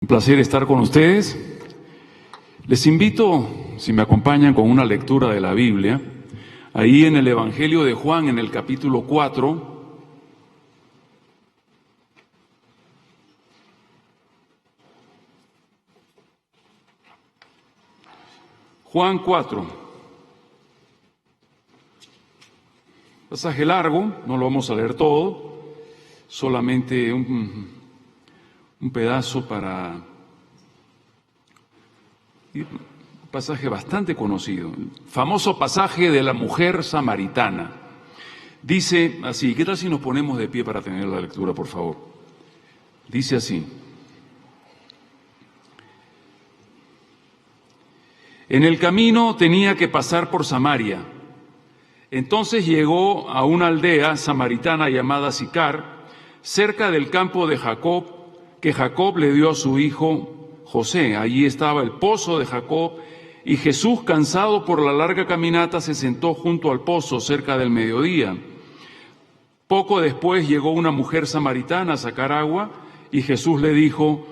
Un placer estar con ustedes. Les invito, si me acompañan, con una lectura de la Biblia, ahí en el Evangelio de Juan, en el capítulo 4. Juan 4. Pasaje largo, no lo vamos a leer todo, solamente un pedazo para... Un pasaje bastante conocido, el famoso pasaje de la mujer samaritana. Dice así, ¿qué tal si nos ponemos de pie para tener la lectura, por favor? Dice así: en el camino tenía que pasar por Samaria. Entonces llegó a una aldea samaritana llamada Sicar, cerca del campo de Jacob, que Jacob le dio a su hijo José. Allí estaba el pozo de Jacob, y Jesús, cansado por la larga caminata, se sentó junto al pozo cerca del mediodía. Poco después llegó una mujer samaritana a sacar agua, y Jesús le dijo: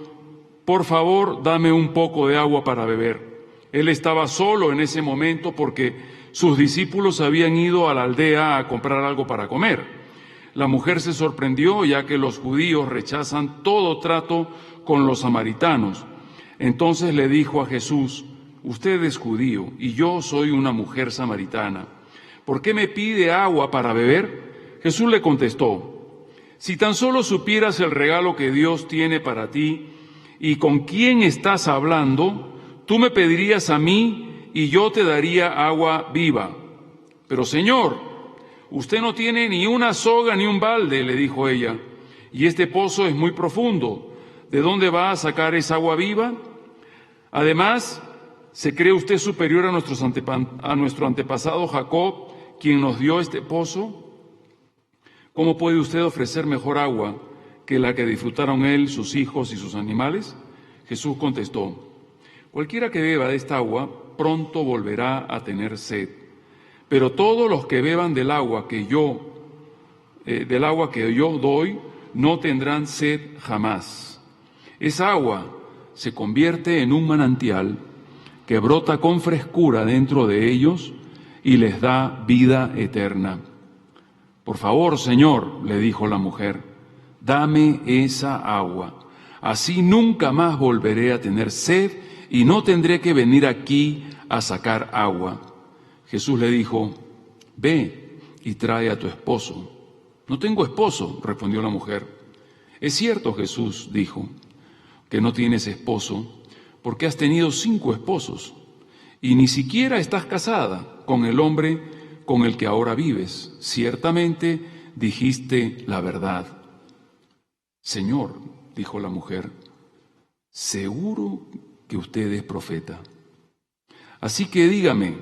por favor, dame un poco de agua para beber. Él estaba solo en ese momento porque sus discípulos habían ido a la aldea a comprar algo para comer. La mujer se sorprendió, ya que los judíos rechazan todo trato con los samaritanos. Entonces le dijo a Jesús: usted es judío y yo soy una mujer samaritana. ¿Por qué me pide agua para beber? Jesús le contestó: si tan solo supieras el regalo que Dios tiene para ti y con quién estás hablando, tú me pedirías a mí y yo te daría agua viva. Pero Señor, usted no tiene ni una soga ni un balde, le dijo ella, y este pozo es muy profundo. ¿De dónde va a sacar esa agua viva? Además, ¿se cree usted superior a nuestro antepasado Jacob, quien nos dio este pozo? ¿Cómo puede usted ofrecer mejor agua que la que disfrutaron él, sus hijos y sus animales? Jesús contestó: cualquiera que beba de esta agua pronto volverá a tener sed, pero todos los que beban del agua que yo doy no tendrán sed jamás. Esa agua se convierte en un manantial que brota con frescura dentro de ellos y les da vida eterna. Por favor, Señor, le dijo la mujer, dame esa agua. Así nunca más volveré a tener sed y no tendré que venir aquí a sacar agua. Jesús le dijo: ve y trae a tu esposo. No tengo esposo, respondió la mujer. Es cierto, Jesús dijo, que no tienes esposo, porque has tenido 5 esposos, y ni siquiera estás casada con el hombre con el que ahora vives. Ciertamente dijiste la verdad. Señor, dijo la mujer, seguro que usted es profeta. Así que dígame,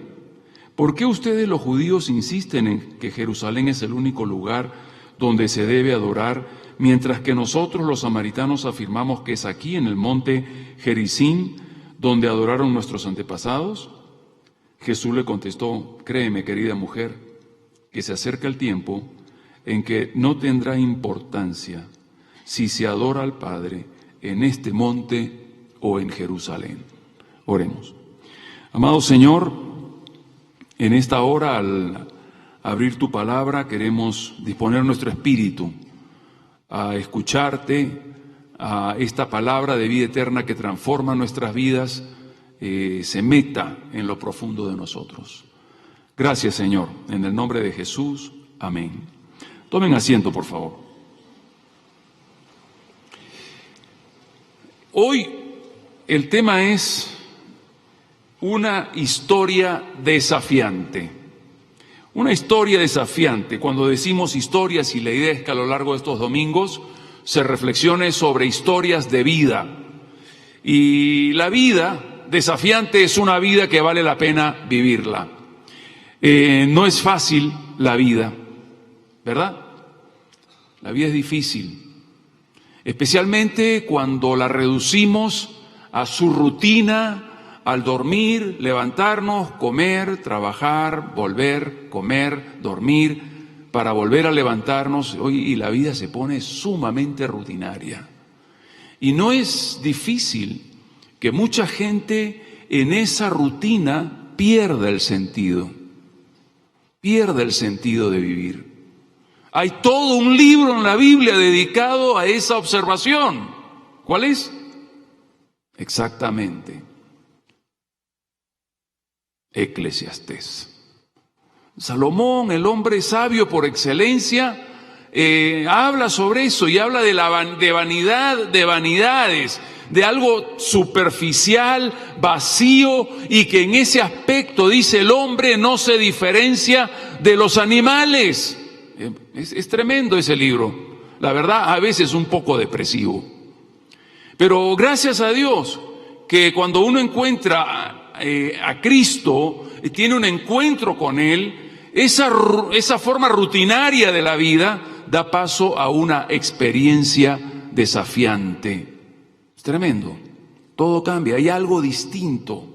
¿por qué ustedes los judíos insisten en que Jerusalén es el único lugar donde se debe adorar, mientras que nosotros los samaritanos afirmamos que es aquí en el monte Gerizim donde adoraron nuestros antepasados? Jesús le contestó: créeme, querida mujer, que se acerca el tiempo en que no tendrá importancia si se adora al Padre en este monte o en Jerusalén. Oremos. Amado Señor, en esta hora, al abrir tu palabra, queremos disponer nuestro espíritu a escucharte, a esta palabra de vida eterna que transforma nuestras vidas, se meta en lo profundo de nosotros. Gracias, Señor, en el nombre de Jesús. Amén. Tomen asiento, por favor. Hoy el tema es una historia desafiante. Una historia desafiante. Cuando decimos historias, y la idea es que a lo largo de estos domingos se reflexione sobre historias de vida. Y la vida desafiante es una vida que vale la pena vivirla. No es fácil la vida, ¿verdad? La vida es difícil, especialmente cuando la reducimos a su rutina, al dormir, levantarnos, comer, trabajar, volver, comer, dormir, para volver a levantarnos, y la vida se pone sumamente rutinaria. Y no es difícil que mucha gente en esa rutina pierda el sentido de vivir. Hay todo un libro en la Biblia dedicado a esa observación. ¿Cuál es? Exactamente. Eclesiastés. Salomón, el hombre sabio por excelencia, habla sobre eso y habla de vanidad, de vanidades, de algo superficial, vacío, y que en ese aspecto, dice, el hombre no se diferencia de los animales. Es tremendo ese libro, la verdad, a veces un poco depresivo. Pero gracias a Dios que cuando uno encuentra a Cristo, tiene un encuentro con Él, esa forma rutinaria de la vida da paso a una experiencia desafiante. Es tremendo, todo cambia, hay algo distinto.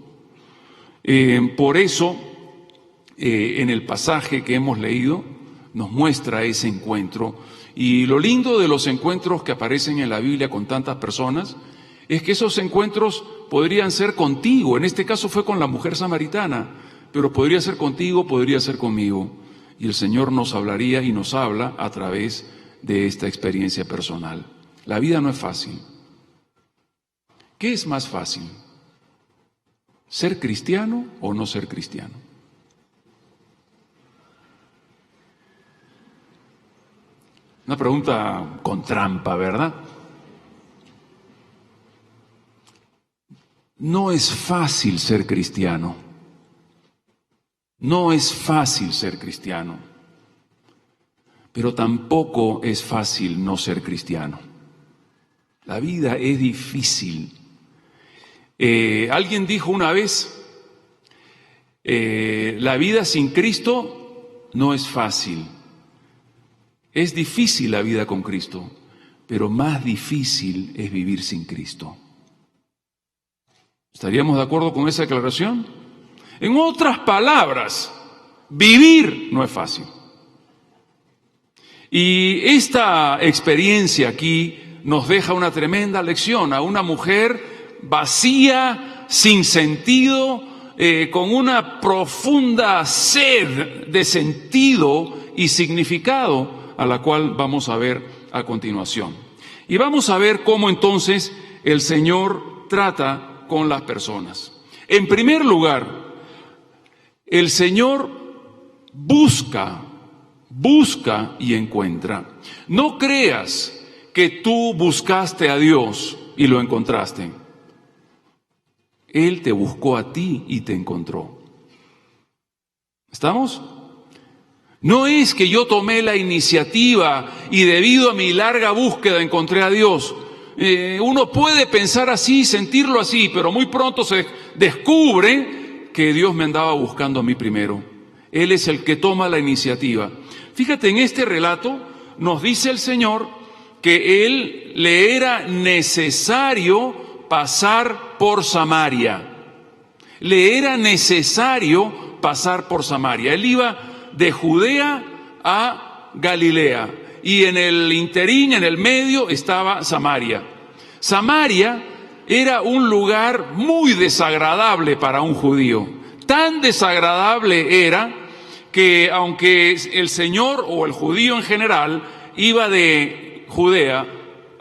Por eso, en el pasaje que hemos leído, nos muestra ese encuentro. Y lo lindo de los encuentros que aparecen en la Biblia con tantas personas es que esos encuentros podrían ser contigo. En este caso fue con la mujer samaritana, pero podría ser contigo, podría ser conmigo. Y el Señor nos hablaría y nos habla a través de esta experiencia personal. La vida no es fácil. ¿Qué es más fácil? ¿Ser cristiano o no ser cristiano? Una pregunta con trampa, ¿verdad? No es fácil ser cristiano. No es fácil ser cristiano. Pero tampoco es fácil no ser cristiano. La vida es difícil. Alguien dijo una vez, la vida sin Cristo no es fácil. Es difícil la vida con Cristo, pero más difícil es vivir sin Cristo. ¿Estaríamos de acuerdo con esa declaración? En otras palabras, vivir no es fácil. Y esta experiencia aquí nos deja una tremenda lección a una mujer vacía, sin sentido, con una profunda sed de sentido y significado, a la cual vamos a ver a continuación. Y vamos a ver cómo entonces el Señor trata con las personas. En primer lugar, el Señor busca y encuentra. No creas que tú buscaste a Dios y lo encontraste. Él te buscó a ti y te encontró. ¿Estamos? No es que yo tomé la iniciativa y debido a mi larga búsqueda encontré a Dios. Uno puede pensar así, sentirlo así, pero muy pronto se descubre que Dios me andaba buscando a mí primero. Él es el que toma la iniciativa. Fíjate, en este relato nos dice el Señor que Él le era necesario pasar por Samaria. Le era necesario pasar por Samaria. Él iba de Judea a Galilea y en el interín, en el medio, estaba Samaria. Samaria era un lugar muy desagradable para un judío. Tan desagradable era que aunque el Señor o el judío en general iba de Judea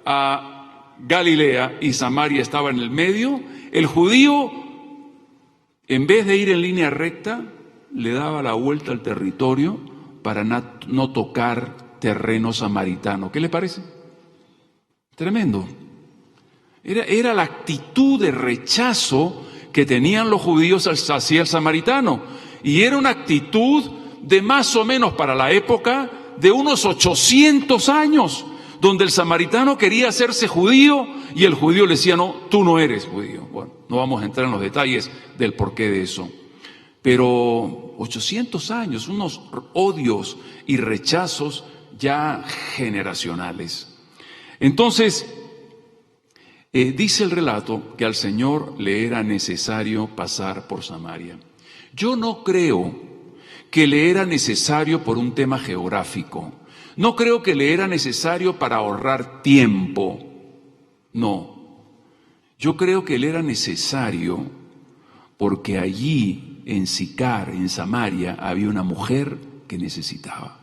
a Galilea y Samaria estaba en el medio, el judío, en vez de ir en línea recta, le daba la vuelta al territorio para no tocar terreno samaritano. ¿Qué le parece? Tremendo. Era la actitud de rechazo que tenían los judíos hacia el samaritano. Y era una actitud de más o menos para la época de unos 800 años, donde el samaritano quería hacerse judío y el judío le decía, no, tú no eres judío. Bueno, no vamos a entrar en los detalles del porqué de eso. Pero 800 años, unos odios y rechazos ya generacionales. Entonces, dice el relato que al Señor le era necesario pasar por Samaria. Yo no creo que le era necesario por un tema geográfico. No creo que le era necesario para ahorrar tiempo. No. Yo creo que él era necesario porque allí en Sicar, en Samaria, había una mujer que necesitaba.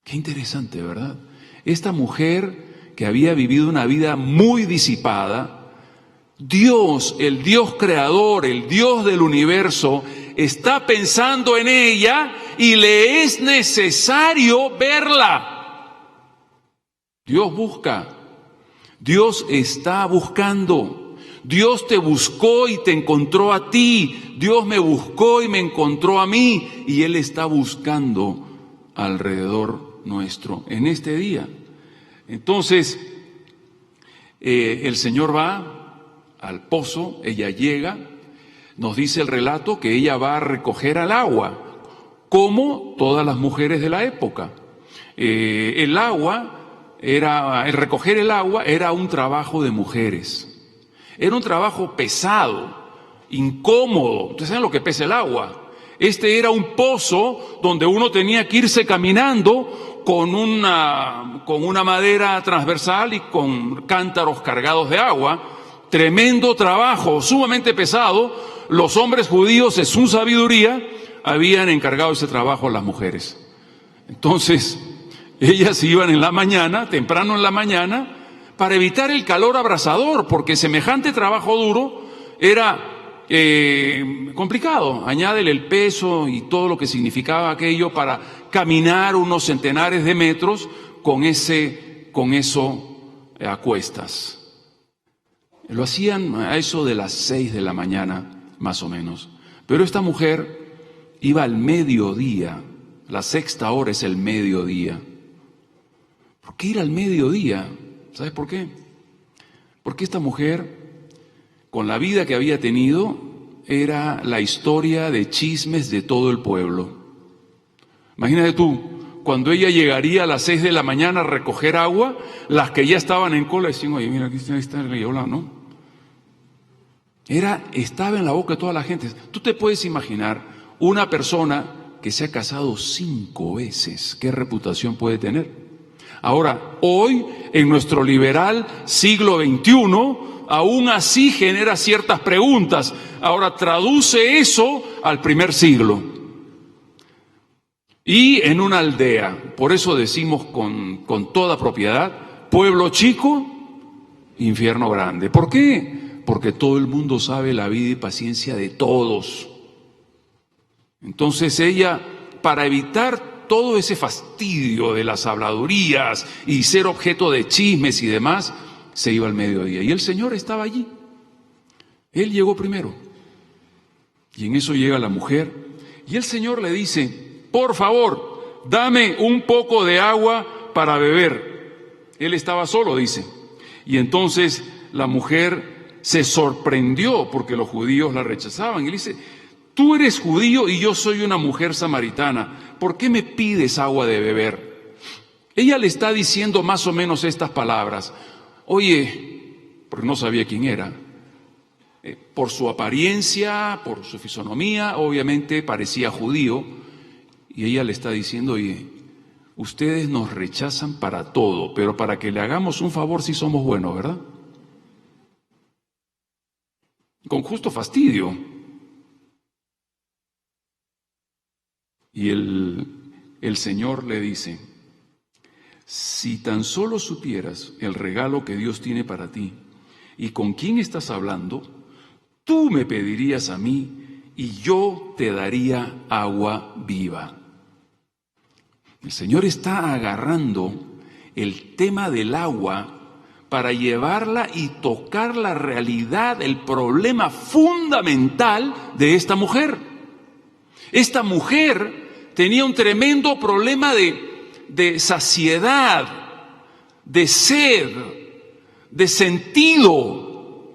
Qué interesante, ¿verdad? Esta mujer que había vivido una vida muy disipada, Dios, el Dios creador, el Dios del universo, está pensando en ella y le es necesario verla. Dios busca, Dios está buscando. Dios te buscó y te encontró a ti. Dios me buscó y me encontró a mí. Y Él está buscando alrededor nuestro en este día. Entonces, el Señor va al pozo, ella llega, nos dice el relato que ella va a recoger al agua, como todas las mujeres de la época. El recoger el agua era un trabajo de mujeres. Era un trabajo pesado, incómodo. Ustedes saben lo que pesa el agua. Este era un pozo donde uno tenía que irse caminando con una madera transversal y con cántaros cargados de agua. Tremendo trabajo, sumamente pesado. Los hombres judíos, en su sabiduría, habían encargado ese trabajo a las mujeres. Entonces, ellas iban en la mañana, temprano en la mañana, para evitar el calor abrasador, porque semejante trabajo duro era complicado. Añádele el peso y todo lo que significaba aquello para caminar unos centenares de metros con eso a cuestas. Lo hacían a eso de las 6 de la mañana, más o menos. Pero esta mujer iba al mediodía. La sexta hora es el mediodía. ¿Por qué ir al mediodía? ¿Sabes por qué? Porque esta mujer, con la vida que había tenido, era la historia de chismes de todo el pueblo. Imagínate tú, cuando ella llegaría a las 6 de la mañana a recoger agua, las que ya estaban en cola decían, oye, mira, aquí está el Yola, ¿no? Estaba en la boca de toda la gente. Tú te puedes imaginar una persona que se ha casado 5 veces, ¿qué reputación puede tener? Ahora, hoy, en nuestro liberal siglo XXI, aún así genera ciertas preguntas. Ahora, traduce eso al primer siglo. Y en una aldea, por eso decimos con toda propiedad, pueblo chico, infierno grande. ¿Por qué? Porque todo el mundo sabe la vida y paciencia de todos. Entonces ella, para evitar todo ese fastidio de las habladurías y ser objeto de chismes y demás, se iba al mediodía. Y el Señor estaba allí. Él llegó primero. Y en eso llega la mujer. Y el Señor le dice, por favor, dame un poco de agua para beber. Él estaba solo, dice. Y entonces la mujer se sorprendió porque los judíos la rechazaban. Y le dice, tú eres judío y yo soy una mujer samaritana. ¿Por qué me pides agua de beber? Ella le está diciendo más o menos estas palabras. Oye, porque no sabía quién era. Por su apariencia, por su fisonomía, obviamente parecía judío. Y ella le está diciendo, oye, ustedes nos rechazan para todo, pero para que le hagamos un favor sí somos buenos, ¿verdad? Con justo fastidio. Y el Señor le dice, si tan solo supieras el regalo que Dios tiene para ti y con quién estás hablando, tú me pedirías a mí y yo te daría agua viva. El Señor está agarrando el tema del agua para llevarla y tocar la realidad, el problema fundamental de esta mujer. Esta mujer tenía un tremendo problema de saciedad, de sed, de sentido.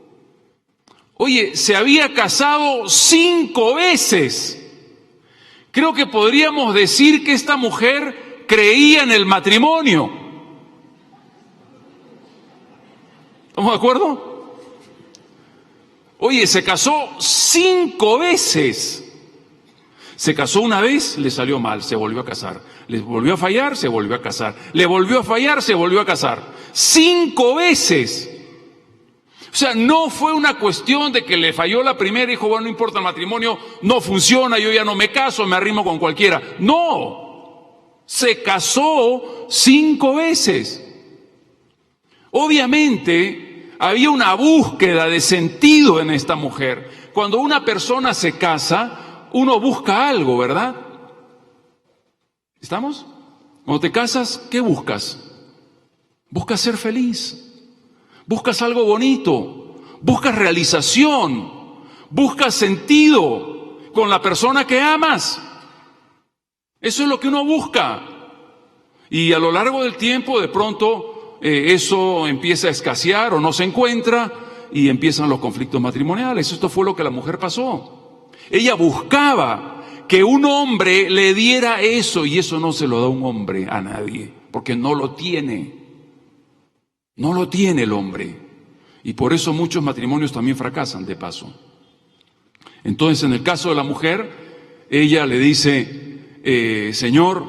Oye, se había casado 5 veces. Creo que podríamos decir que esta mujer creía en el matrimonio. ¿Estamos de acuerdo? Oye, se casó 5 veces. Se casó una vez, le salió mal, se volvió a casar. Le volvió a fallar, se volvió a casar. Le volvió a fallar, se volvió a casar. 5 veces. O sea, no fue una cuestión de que le falló la primera y dijo, bueno, no importa, el matrimonio no funciona, yo ya no me caso, me arrimo con cualquiera. No, se casó 5 veces. Obviamente, había una búsqueda de sentido en esta mujer. Cuando una persona se casa, uno busca algo, ¿verdad? ¿Estamos? Cuando te casas, ¿qué buscas? Buscas ser feliz. Buscas algo bonito, buscas realización, buscas sentido con la persona que amas. Eso es lo que uno busca. Y a lo largo del tiempo, de pronto, eso empieza a escasear o no se encuentra y empiezan los conflictos matrimoniales. Esto fue lo que la mujer pasó. Ella buscaba que un hombre le diera eso, y eso no se lo da un hombre a nadie, porque no lo tiene. No lo tiene el hombre. Y por eso muchos matrimonios también fracasan, de paso. Entonces, en el caso de la mujer, ella le dice, Señor,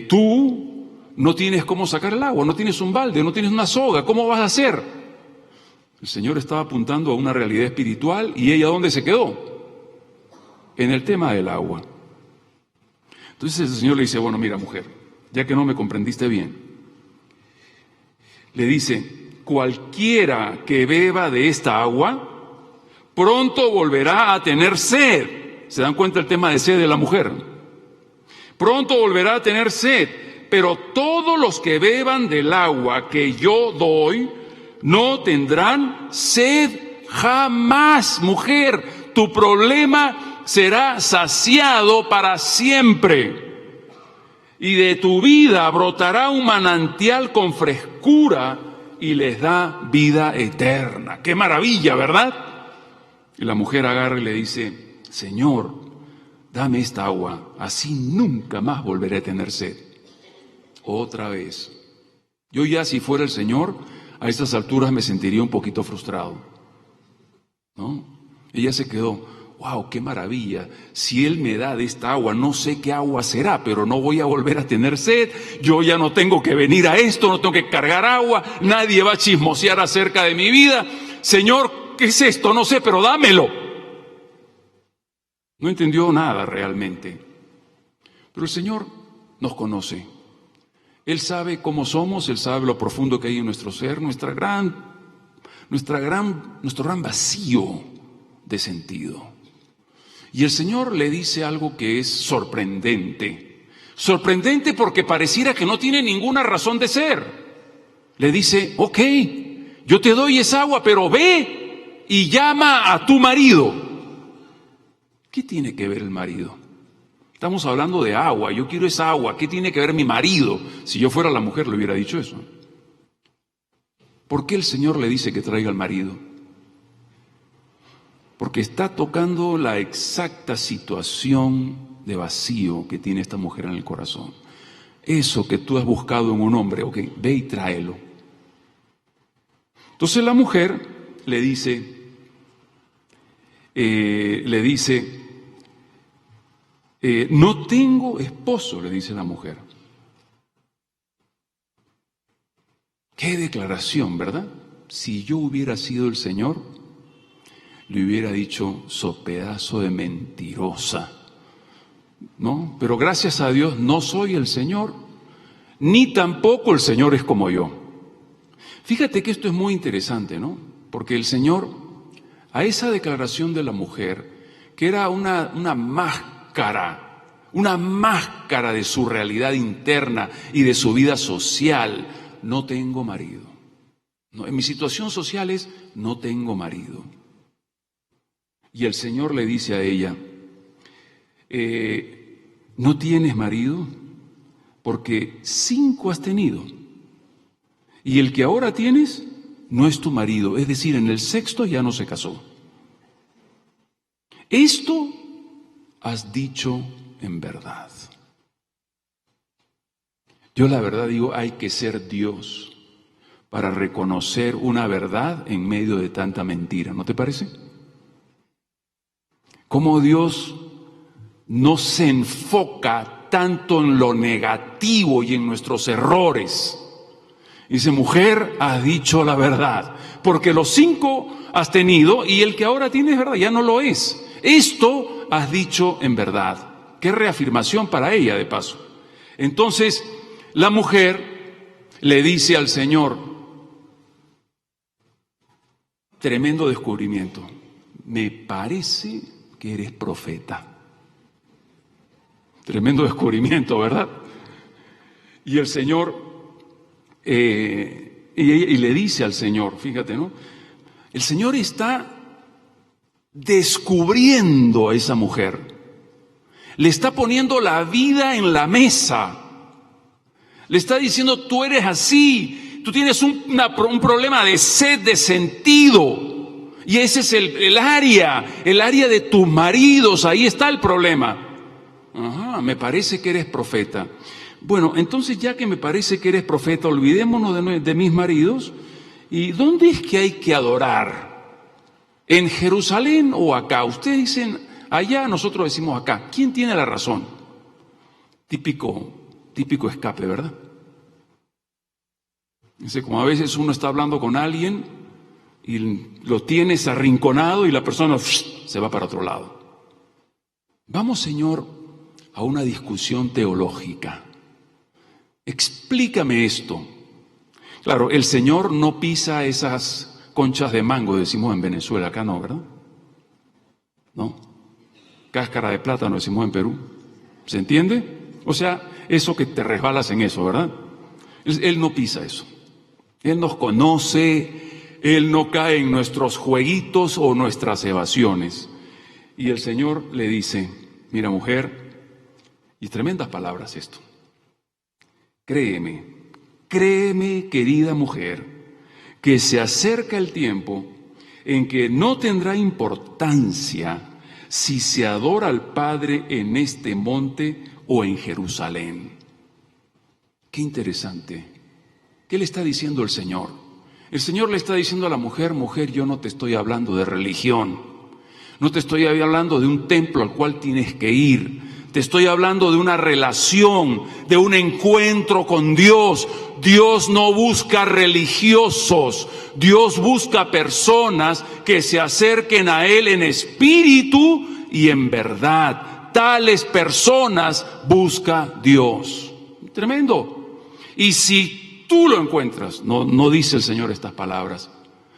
tú no tienes cómo sacar el agua, no tienes un balde, no tienes una soga, ¿cómo vas a hacer? El Señor estaba apuntando a una realidad espiritual, y ella, ¿dónde se quedó? En el tema del agua. Entonces el Señor le dice, bueno, mira, mujer, ya que no me comprendiste bien, le dice, cualquiera que beba de esta agua, pronto volverá a tener sed. ¿Se dan cuenta el tema de sed de la mujer? Pronto volverá a tener sed, pero todos los que beban del agua que yo doy, no tendrán sed jamás. Mujer, tu problema será saciado para siempre. Y de tu vida brotará un manantial con frescura y les da vida eterna. ¡Qué maravilla!, ¿verdad? Y la mujer agarra y le dice, Señor, dame esta agua, así nunca más volveré a tener sed. Otra vez. Yo ya, si fuera el Señor, a estas alturas me sentiría un poquito frustrado, ¿no? Ella se quedó, wow, qué maravilla, si Él me da de esta agua, no sé qué agua será, pero no voy a volver a tener sed, yo ya no tengo que venir a esto, no tengo que cargar agua, nadie va a chismosear acerca de mi vida. Señor, ¿qué es esto? No sé, pero dámelo. No entendió nada realmente, pero el Señor nos conoce. Él sabe cómo somos, Él sabe lo profundo que hay en nuestro ser, nuestro gran vacío de sentido. Y el Señor le dice algo que es sorprendente. Sorprendente porque pareciera que no tiene ninguna razón de ser. Le dice, ok, yo te doy esa agua, pero ve y llama a tu marido. ¿Qué tiene que ver el marido? Estamos hablando de agua, yo quiero esa agua. ¿Qué tiene que ver mi marido? Si yo fuera la mujer le hubiera dicho eso. ¿Por qué el Señor le dice que traiga al marido? Porque está tocando la exacta situación de vacío que tiene esta mujer en el corazón. Eso que tú has buscado en un hombre, ok, ve y tráelo. Entonces la mujer le dice, no tengo esposo, le dice la mujer. Qué declaración, ¿verdad? Si yo hubiera sido el Señor, le hubiera dicho, so pedazo de mentirosa, ¿no? Pero gracias a Dios no soy el Señor, ni tampoco el Señor es como yo. Fíjate que esto es muy interesante, ¿no? Porque el Señor, a esa declaración de la mujer, que era una máscara de su realidad interna y de su vida social, no tengo marido. No, en mi situación social es, no tengo marido. Y el Señor le dice a ella, ¿no tienes marido? Porque 5 has tenido. Y el que ahora tienes no es tu marido. Es decir, en el 6º ya no se casó. Esto has dicho en verdad. Yo la verdad digo, hay que ser Dios para reconocer una verdad en medio de tanta mentira. ¿No te parece? Cómo Dios no se enfoca tanto en lo negativo y en nuestros errores. Dice, mujer, has dicho la verdad, porque los 5 has tenido y el que ahora tienes, verdad, ya no lo es. Esto has dicho en verdad. Qué reafirmación para ella, de paso. Entonces, la mujer le dice al Señor, tremendo descubrimiento, me parece que eres profeta. Tremendo descubrimiento, ¿verdad? Y el Señor, y le dice al Señor, fíjate, ¿no? El Señor está descubriendo a esa mujer. Le está poniendo la vida en la mesa. Le está diciendo, tú eres así, tú tienes un problema de sed de sentido. Y ese es el área de tus maridos, ahí está el problema. Ajá, me parece que eres profeta. Bueno, entonces ya que me parece que eres profeta, olvidémonos de mis maridos. ¿Y dónde es que hay que adorar? ¿En Jerusalén o acá? Ustedes dicen allá, nosotros decimos acá. ¿Quién tiene la razón? Típico escape, ¿verdad? Dice, como a veces uno está hablando con alguien y lo tienes arrinconado y la persona se va para otro lado. Vamos, Señor, a una discusión teológica. Explícame esto. Claro, el Señor no pisa esas conchas de mango, decimos en Venezuela, acá no, ¿verdad? ¿No? Cáscara de plátano, decimos en Perú. ¿Se entiende? O sea, eso que te resbalas en eso, ¿verdad? Él no pisa eso. Él nos conoce, Él no cae en nuestros jueguitos o nuestras evasiones. Y el Señor le dice, mira mujer, y tremendas palabras esto. Créeme, querida mujer, que se acerca el tiempo en que no tendrá importancia si se adora al Padre en este monte o en Jerusalén. Qué interesante. ¿Qué le está diciendo el Señor? El Señor le está diciendo a la mujer, mujer, yo no te estoy hablando de religión, no te estoy hablando de un templo al cual tienes que ir. Te estoy hablando de una relación, de un encuentro con Dios. Dios no busca religiosos, Dios busca personas que se acerquen a Él en espíritu y en verdad. Tales personas busca Dios. Tremendo. Y si tú lo encuentras, no dice el Señor estas palabras,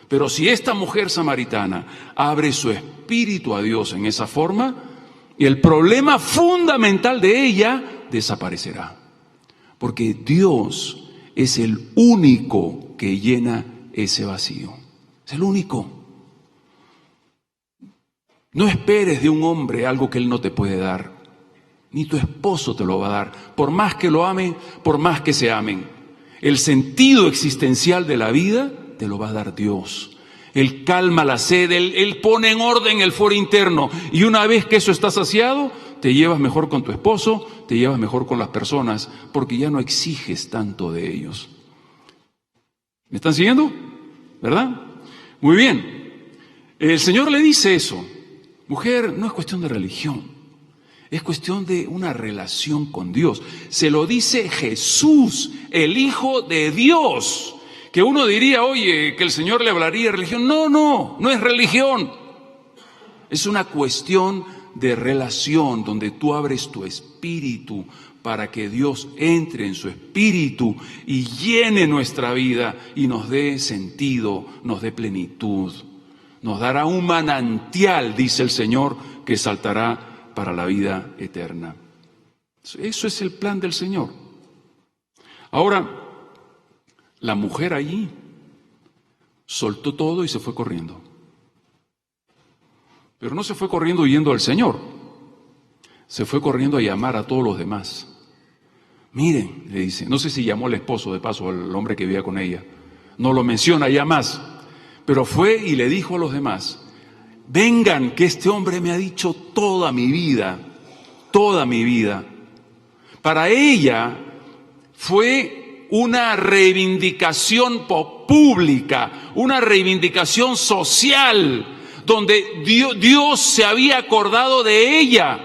pero si esta mujer samaritana abre su espíritu a Dios en esa forma, el problema fundamental de ella desaparecerá. Porque Dios es el único que llena ese vacío. Es el único. No esperes de un hombre algo que él no te puede dar. Ni tu esposo te lo va a dar. Por más que lo amen, por más que se amen. El sentido existencial de la vida te lo va a dar Dios. Él calma la sed, Él pone en orden el foro interno. Y una vez que eso está saciado, te llevas mejor con tu esposo, te llevas mejor con las personas, porque ya no exiges tanto de ellos. ¿Me están siguiendo? ¿Verdad? Muy bien. El Señor le dice eso. Mujer, no es cuestión de religión, es cuestión de una relación con Dios. Se lo dice Jesús, el Hijo de Dios. Que uno diría, oye, que el Señor le hablaría de religión. No es religión. Es una cuestión de relación donde tú abres tu espíritu para que Dios entre en su espíritu y llene nuestra vida y nos dé sentido, nos dé plenitud. Nos dará un manantial, dice el Señor, que saltará para la vida eterna. Eso es el plan del Señor. Ahora, la mujer allí soltó todo y se fue corriendo. Pero no se fue corriendo huyendo al Señor. Se fue corriendo a llamar a todos los demás. Miren, le dice, no sé si llamó al esposo, de paso, al hombre que vivía con ella. No lo menciona ya más. Pero fue y le dijo a los demás, vengan, que este hombre me ha dicho toda mi vida. Para ella fue una reivindicación pública, una reivindicación social, donde Dios se había acordado de ella.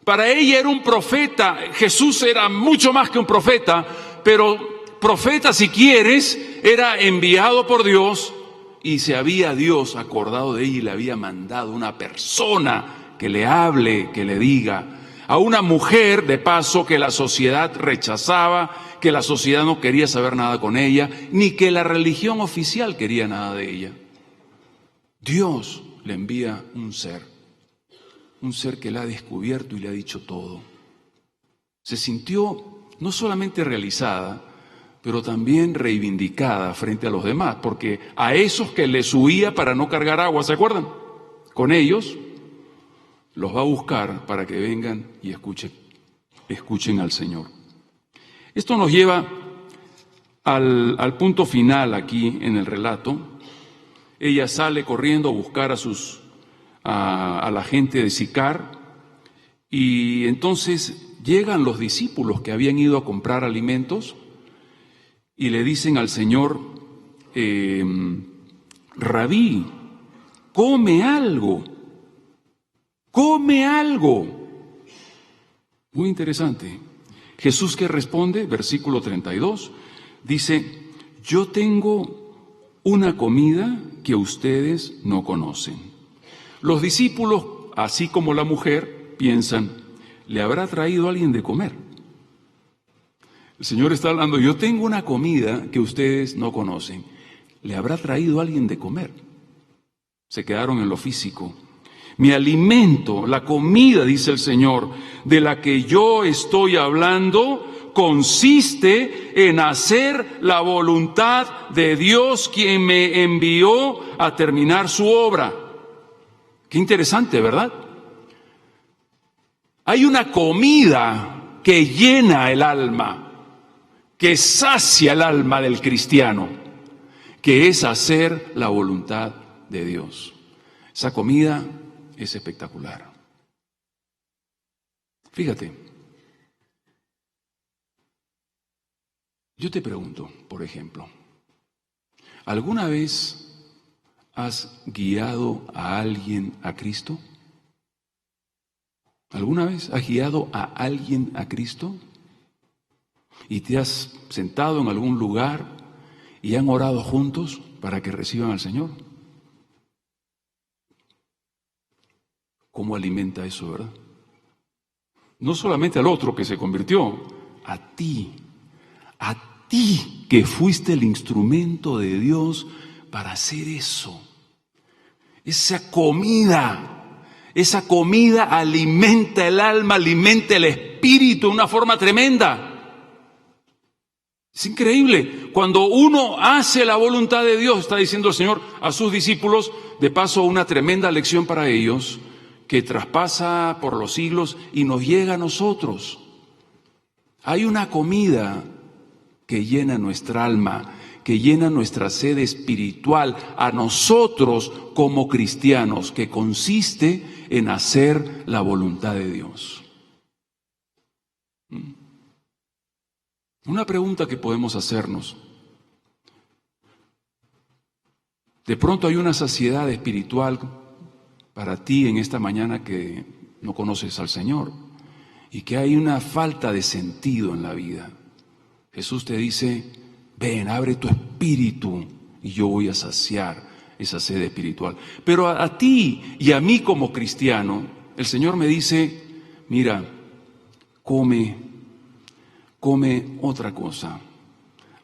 Para ella era un profeta. Jesús era mucho más que un profeta, pero profeta, si quieres, era enviado por Dios y se había Dios acordado de ella y le había mandado una persona que le hable, que le diga. A una mujer, de paso, que la sociedad rechazaba, que la sociedad no quería saber nada con ella, ni que la religión oficial quería nada de ella. Dios le envía un ser que la ha descubierto y le ha dicho todo. Se sintió no solamente realizada, pero también reivindicada frente a los demás, porque a esos que les huía para no cargar agua, ¿se acuerdan? Con ellos los va a buscar para que vengan y escuchen al Señor. Esto nos lleva al punto final aquí en el relato. Ella sale corriendo a buscar a la gente de Sicar, y entonces llegan los discípulos que habían ido a comprar alimentos y le dicen al Señor: Rabí, come algo. Come algo. Muy interesante. Jesús, ¿qué responde? Versículo 32, dice: yo tengo una comida que ustedes no conocen. Los discípulos, así como la mujer, piensan: ¿le habrá traído alguien de comer? El Señor está hablando: yo tengo una comida que ustedes no conocen. ¿Le habrá traído alguien de comer? Se quedaron en lo físico. Mi alimento, la comida, dice el Señor, de la que yo estoy hablando, consiste en hacer la voluntad de Dios, quien me envió a terminar su obra. Qué interesante, ¿verdad? Hay una comida que llena el alma, que sacia el alma del cristiano, que es hacer la voluntad de Dios. Esa comida es espectacular. Fíjate, yo te pregunto, por ejemplo, ¿alguna vez has guiado a alguien a Cristo? ¿Alguna vez has guiado a alguien a Cristo? ¿Y te has sentado en algún lugar y han orado juntos para que reciban al Señor? ¿Cómo alimenta eso, verdad? No solamente al otro que se convirtió, a ti que fuiste el instrumento de Dios para hacer eso. Esa comida alimenta el alma, alimenta el espíritu de una forma tremenda. Es increíble. Cuando uno hace la voluntad de Dios, está diciendo el Señor a sus discípulos, de paso una tremenda lección para ellos, que traspasa por los siglos y nos llega a nosotros. Hay una comida que llena nuestra alma, que llena nuestra sed espiritual a nosotros como cristianos, que consiste en hacer la voluntad de Dios. Una pregunta que podemos hacernos: de pronto hay una saciedad espiritual para ti en esta mañana que no conoces al Señor y que hay una falta de sentido en la vida. Jesús te dice: ven, abre tu espíritu y yo voy a saciar esa sed espiritual. Pero a ti y a mí como cristiano, el Señor me dice: mira, come otra cosa,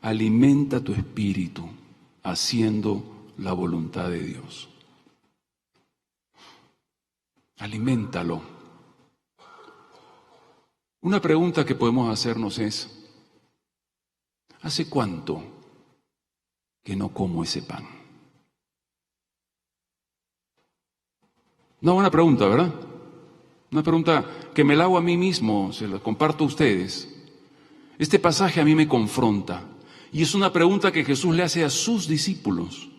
alimenta tu espíritu haciendo la voluntad de Dios. Aliméntalo. Una pregunta que podemos hacernos es: ¿hace cuánto que no como ese pan? Una buena pregunta, ¿verdad? Una pregunta que me la hago a mí mismo, se la comparto a ustedes. Este pasaje a mí me confronta y es una pregunta que Jesús le hace a sus discípulos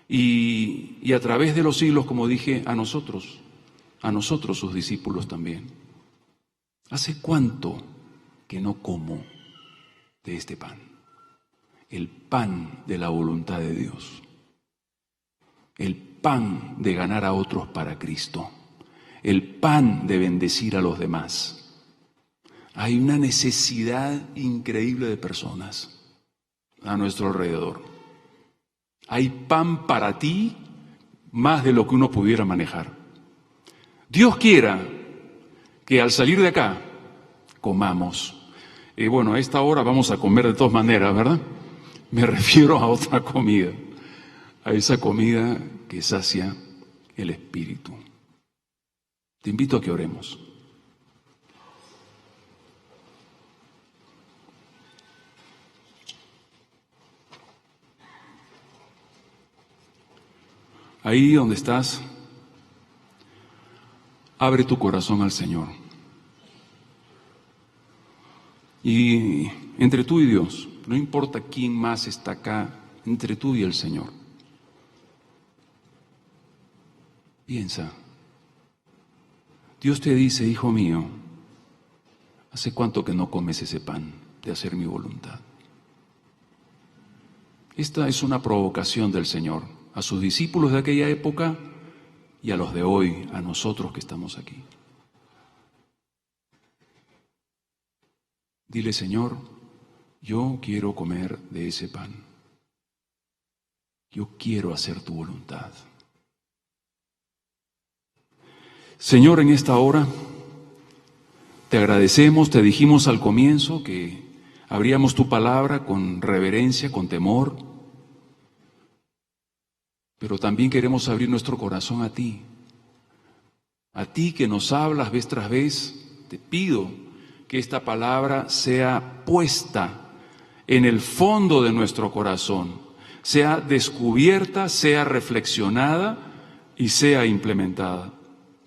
y a través de los siglos, como dije, a nosotros sus discípulos también. ¿Hace cuánto que no como de este pan? El pan de la voluntad de Dios. El pan de ganar a otros para Cristo. El pan de bendecir a los demás. Hay una necesidad increíble de personas a nuestro alrededor. Hay pan para ti más de lo que uno pudiera manejar. Dios quiera que al salir de acá comamos. Bueno, a esta hora vamos a comer de todas maneras, ¿verdad? Me refiero a otra comida, a esa comida que sacia el espíritu. Te invito a que oremos. Ahí donde estás, abre tu corazón al Señor. Y entre tú y Dios, no importa quién más está acá, entre tú y el Señor. Piensa, Dios te dice, hijo mío, ¿hace cuánto que no comes ese pan de hacer mi voluntad? Esta es una provocación del Señor a sus discípulos de aquella época y a los de hoy, a nosotros que estamos aquí. Dile, Señor, yo quiero comer de ese pan. Yo quiero hacer tu voluntad. Señor, en esta hora te agradecemos, te dijimos al comienzo que abríamos tu palabra con reverencia, con temor, pero también queremos abrir nuestro corazón a ti que nos hablas vez tras vez. Te pido que esta palabra sea puesta en el fondo de nuestro corazón, sea descubierta, sea reflexionada y sea implementada.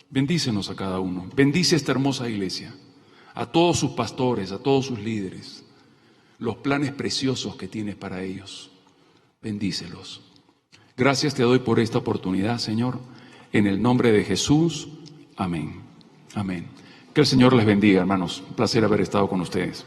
Bendícenos a cada uno, bendice esta hermosa iglesia, a todos sus pastores, a todos sus líderes, los planes preciosos que tienes para ellos. Bendícelos. Gracias te doy por esta oportunidad, Señor, en el nombre de Jesús. Amén. Amén. Que el Señor les bendiga, hermanos. Un placer haber estado con ustedes.